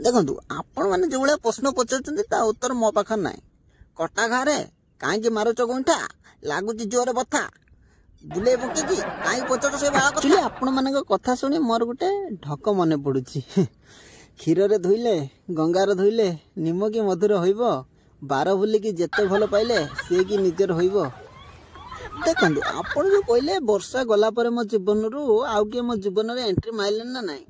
देखु आपण मैंने जो भाया प्रश्न पचार उत्तर मो पाखे ना कटा घारे कहीं मारुच गोईठा लगुच जोर बथा बुले पकईकी कहीं पचार से एक्चुअली आपण मान कथा शुणी मोर गोटे ढक मन पड़ुची क्षीर धोइले गंगार धोइले निम कि मधुर होइब बार बुलिकी जेते भल पाइले सी कि निजर होइब। देखो आपण जो कहले वर्षा गला पर मो जीवन रु आउ किए मो जीवन रे एंट्री मारले ना नाई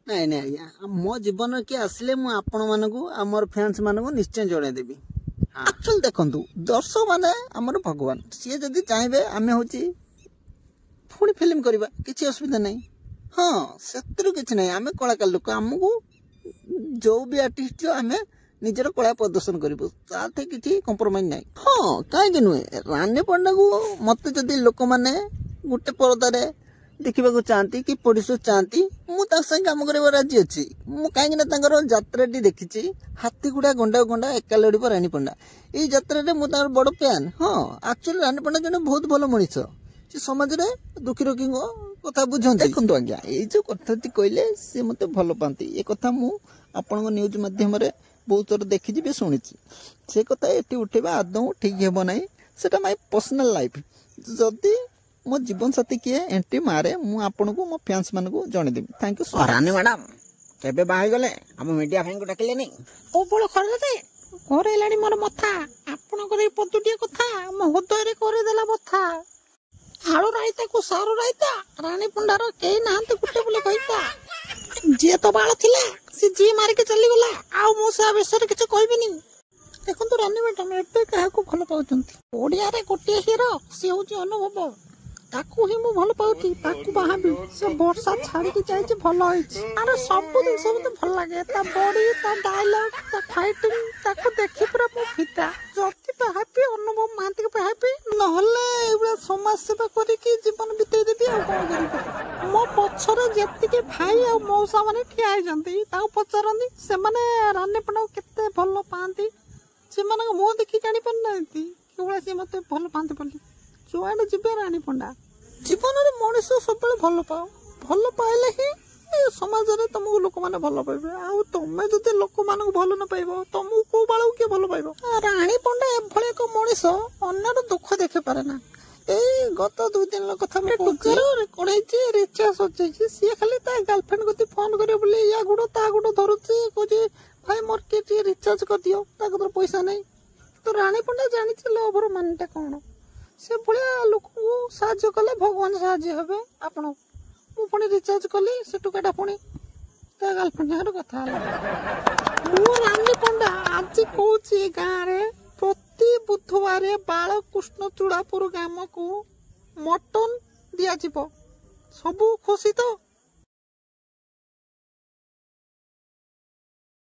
नाई नाई आज्ञा मो जीवन किए आसिले मु आपण मानकू आमर फैंस मानकू निश्चय जणाई देबी। एक्चुअली देखंतु दर्शक माने हमर भगवान सी जदी चाहेबे आमे होची पुणी फिल्म करबा किछि असुविधा नहीं। हाँ सेतिर किछि नहीं आमे कलाकार लोक हमकू जो भी आर्टिस्ट जो आमे निजर कला प्रदर्शन करूँ ताथे किसी कंप्रोमाइज ना। हाँ कहीं नुहे रानी पंडा को मत जदि लोक मैंने गोटे परदारे देखा चाहती कि पड़ोस चाहती मुझे कम कर राजी अच्छी कहीं जात्राटी देखी हाथी गुड़ा गंडा गंडा एका लड़ रानी पंडा ये जात्रा मुझे बड़ फैन। हाँ एक्चुअली रानी पंडा जन बहुत भल मनीष से समाज में दुखी रोगी कथा बुझे। देखो आज्ञा ये जो कथा कहले सी मत भल पाती ये कथा मुझ न्यूज मध्यम बहुत थर देखी भी शुणी से कथा ये उठेबा आदौ ठीक हे ना सेटा माय पर्सनल लाइफ जदि मो जीवन साथी किए एंट्री मारे मुझे मो फैंस मान को जनईदेवी। थैंक यू रानी मैडम केबे बाहाई गले हम मीडिया भाई को डाकिले नहीं प्रबल खरे करे मोर मथा आपण पदुटिया कथा मो हृदय करदेला बथा आलू रायता को सारू रायता रानी पंडार कई नहांती गुटे बोले कहता जी तो बाल थिला सी जी मारिके चली गला आउ मु से विषय किछ कहबिनी। देखंतु रानी मैडम एबे काहा को भल पाउचंती ओडिया रे गोटे हीरो से होची अनुभव ताकू ही मु भल पाउती ताकू बाहाबी से वर्षा छाड़ी के जाई भल होईची अरे सब दिन सब तो भल लागे ता बॉडी ता डायलॉग ता फाइटिंग ताकू देखि पूरा मु फिता जति बाहाबी अनुभव मानती के बाहाबी नहले एबा समाज सेवा करी की जीवन बितेई देबी आ कोन करी मो पछरे जेति के भाई आ मौसा माने ठिया आइ जंती ताऊ पचरंती से माने रानी पणा केते भल पांती से माने मो देखि जानि पन नांती केवला से मते भल पांती बोली जुआडे जीवे रानी पंडा जीवन में मनीष सब भल पाओ भल पाइले ही समाज में तुमको लोक मैंने भल पाइबे आ तुम जब लोक मान भल न पाइब तुमको कौ बाल किए भल पाइब। रानी पंडा एभली एक मनीष अन्यर दुख देखे पारे ना ए गत 2 दिन कथा कड़े रिचार्ज सजे सी खाली गर्लफ्रेंड को फोन करे बोले या गुड़ ता गुड़ धरुचे कहे भाई मोर के रिचार्ज कर दियो पैसा नहीं तो रानी पंडा जानी लवर मानटा कौन से भाया लोक को साहाଯ୍य कले भगवान साहाଯ୍य हेबे आपण मु पुणी रिचार्ज कली से टुकाटा पुणी ता गर्लफ्रेंड कथा मु रानी पंडा आज कहूची गाँव रे प्रति बुधवार बालकृष्ण चूड़ापुर ग्राम को मटन दिया सब खुशी तो।